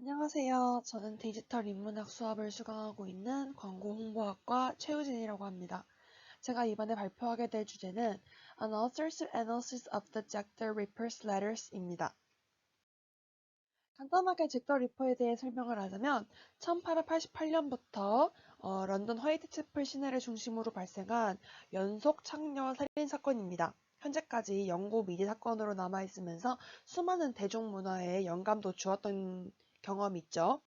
안녕하세요. 저는 디지털 인문학 수업을 수강하고 있는 광고홍보학과 최우진이라고 합니다. 제가 이번에 발표하게 될 주제는 An Author's Analysis of the Jack the Ripper's Letters입니다. 간단하게 잭 더 리퍼에 대해 설명을 하자면 1888년부터 런던 화이트채플 시내를 중심으로 발생한 연속 창녀 살인 사건입니다. 현재까지 영구 미제 사건으로 남아있으면서 수많은 대중문화에 영감도 주었던 경험이 있죠.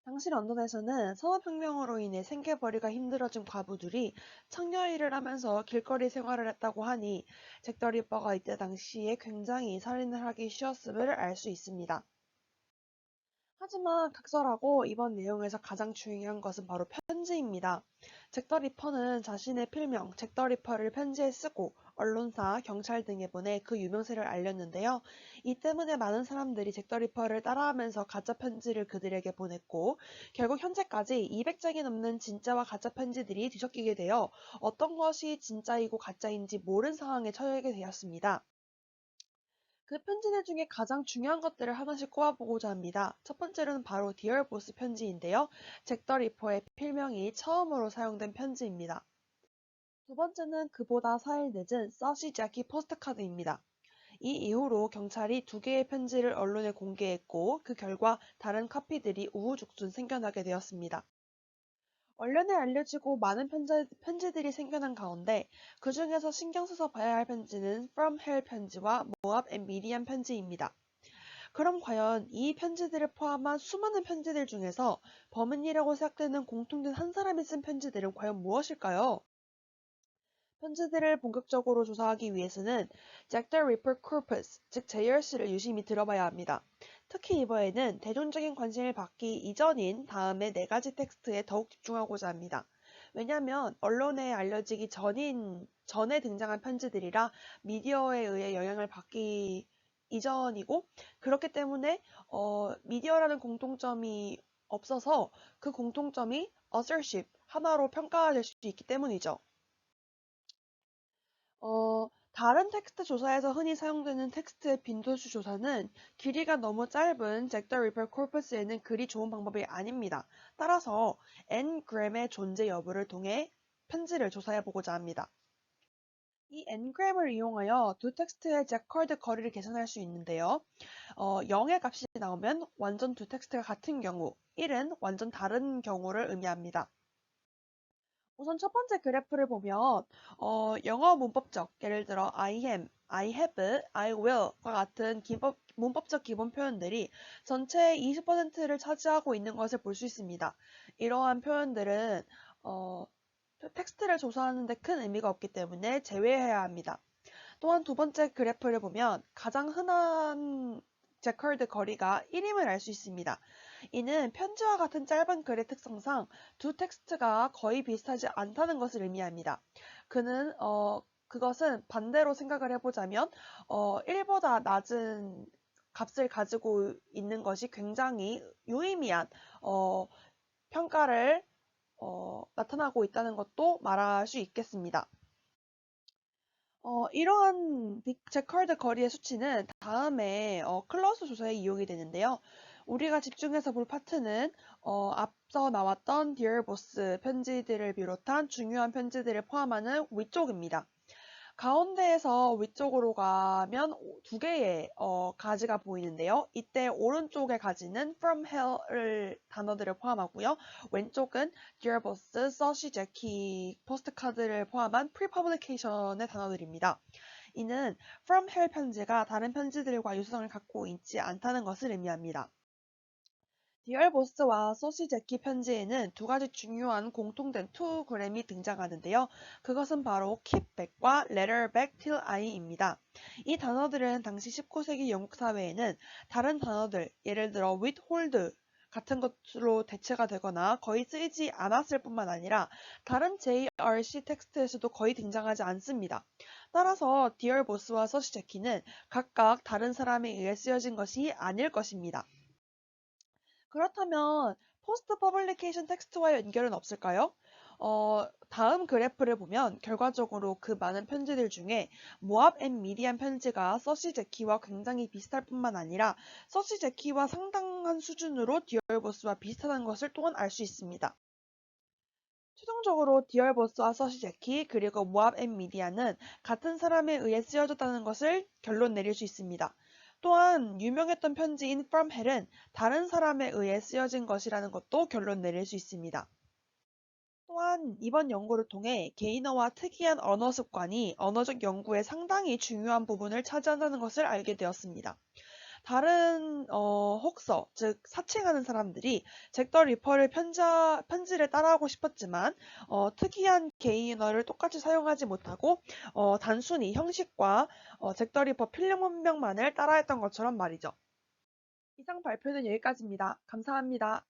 당시 런던에서는 산업혁명으로 인해 생계벌이가 힘들어진 과부들이 창녀 일을 하면서 길거리 생활을 했다고 하니 잭 더 리퍼가 이때 당시에 굉장히 살인을 하기 쉬웠음을 알 수 있습니다. 하지만 각설하고 이번 내용에서 가장 중요한 것은 바로 편지입니다. 잭 더 리퍼는 자신의 필명 잭 더 리퍼를 편지에 쓰고 언론사, 경찰 등에 보내 그 유명세를 알렸는데요. 이 때문에 많은 사람들이 잭 더 리퍼를 따라하면서 가짜 편지를 그들에게 보냈고 결국 현재까지 200장이 넘는 진짜와 가짜 편지들이 뒤섞이게 되어 어떤 것이 진짜이고 가짜인지 모른 상황에 처하게 되었습니다. 그 편지들 중에 가장 중요한 것들을 하나씩 꼽아보고자 합니다. 첫 번째로는 바로 디얼 보스 편지인데요. 잭 더 리퍼의 필명이 처음으로 사용된 편지입니다. 두 번째는 그보다 4일 늦은 서시 자키 포스트카드입니다. 이 이후로 경찰이 두 개의 편지를 언론에 공개했고 그 결과 다른 카피들이 우후죽순 생겨나게 되었습니다. 언론에 알려지고 많은 편지들이 생겨난 가운데 그 중에서 신경 써서 봐야 할 편지는 From Hell 편지와 모압 앤 미디안 편지입니다. 그럼 과연 이 편지들을 포함한 수많은 편지들 중에서 범인이라고 생각되는 공통된 한 사람이 쓴 편지들은 과연 무엇일까요? 편지들을 본격적으로 조사하기 위해서는 잭 더 리퍼 코퍼스, 즉 JRC를 유심히 들어봐야 합니다. 특히 이번에는 대중적인 관심을 받기 이전인 다음에 네 가지 텍스트에 더욱 집중하고자 합니다. 왜냐하면 언론에 알려지기 전에 등장한 편지들이라 미디어에 의해 영향을 받기 이전이고 그렇기 때문에 미디어라는 공통점이 없어서 그 공통점이 authorship 하나로 평가될 수 있기 때문이죠. 다른 텍스트 조사에서 흔히 사용되는 텍스트의 빈도수 조사는 길이가 너무 짧은 잭 더 리퍼 코퍼스에는 그리 좋은 방법이 아닙니다. 따라서 ngram의 존재 여부를 통해 편지를 조사해 보고자 합니다. 이 ngram을 이용하여 두 텍스트의 제커드 거리를 계산할 수 있는데요. 0의 값이 나오면 완전 두 텍스트가 같은 경우, 1은 완전 다른 경우를 의미합니다. 우선 첫 번째 그래프를 보면 영어 문법적, 예를 들어 I am, I have, I will과 같은 문법적 기본 표현들이 전체의 20%를 차지하고 있는 것을 볼 수 있습니다. 이러한 표현들은 텍스트를 조사하는 데 큰 의미가 없기 때문에 제외해야 합니다. 또한 두 번째 그래프를 보면 가장 흔한 제커드 거리가 1임을 알 수 있습니다. 이는 편지와 같은 짧은 글의 특성상 두 텍스트가 거의 비슷하지 않다는 것을 의미합니다. 그것은 반대로 생각을 해보자면 1보다 낮은 값을 가지고 있는 것이 굉장히 유의미한 평가를 나타나고 있다는 것도 말할 수 있겠습니다. 이러한 빅제컬드 거리의 수치는 다음에 클러스 조사에 이용이 되는데요. 우리가 집중해서 볼 파트는 앞서 나왔던 Dear Boss 편지들을 비롯한 중요한 편지들을 포함하는 위쪽입니다. 가운데에서 위쪽으로 가면 두 개의 가지가 보이는데요. 이때 오른쪽의 가지는 From Hell을 단어들을 포함하고요. 왼쪽은 Dear Boss, Sushi Jackie 포스트카드를 포함한 Pre-Publication의 단어들입니다. 이는 From Hell 편지가 다른 편지들과 유사성을 갖고 있지 않다는 것을 의미합니다. 디얼 보스와 소시 제키 편지에는 두 가지 중요한 공통된 투그램이 등장하는데요. 그것은 바로 keep back과 letter back till I입니다. 이 단어들은 당시 19세기 영국 사회에는 다른 단어들, 예를 들어 with, hold 같은 것으로 대체가 되거나 거의 쓰이지 않았을 뿐만 아니라 다른 JRC 텍스트에서도 거의 등장하지 않습니다. 따라서 디얼 보스와 소시 제키는 각각 다른 사람에 의해 쓰여진 것이 아닐 것입니다. 그렇다면 포스트 퍼블리케이션 텍스트와의 연결은 없을까요? 다음 그래프를 보면 결과적으로 그 많은 편지들 중에 모압 앤 미디안 편지가 서시 제키와 굉장히 비슷할 뿐만 아니라 서시 제키와 상당한 수준으로 디얼보스와 비슷하다는 것을 또한 알 수 있습니다. 최종적으로 디얼보스와 서시 제키 그리고 모압 앤 미디안은 같은 사람에 의해 쓰여졌다는 것을 결론 내릴 수 있습니다. 또한 유명했던 편지인 From Hell은 다른 사람에 의해 쓰여진 것이라는 것도 결론 내릴 수 있습니다. 또한 이번 연구를 통해 개인어와 특이한 언어 습관이 언어적 연구에 상당히 중요한 부분을 차지한다는 것을 알게 되었습니다. 다른 혹서, 즉 사칭하는 사람들이 잭 더 리퍼를 편지를 따라하고 싶었지만 특이한 개인어를 똑같이 사용하지 못하고 단순히 형식과 잭 더 리퍼 필름 문명만을 따라했던 것처럼 말이죠. 이상 발표는 여기까지입니다. 감사합니다.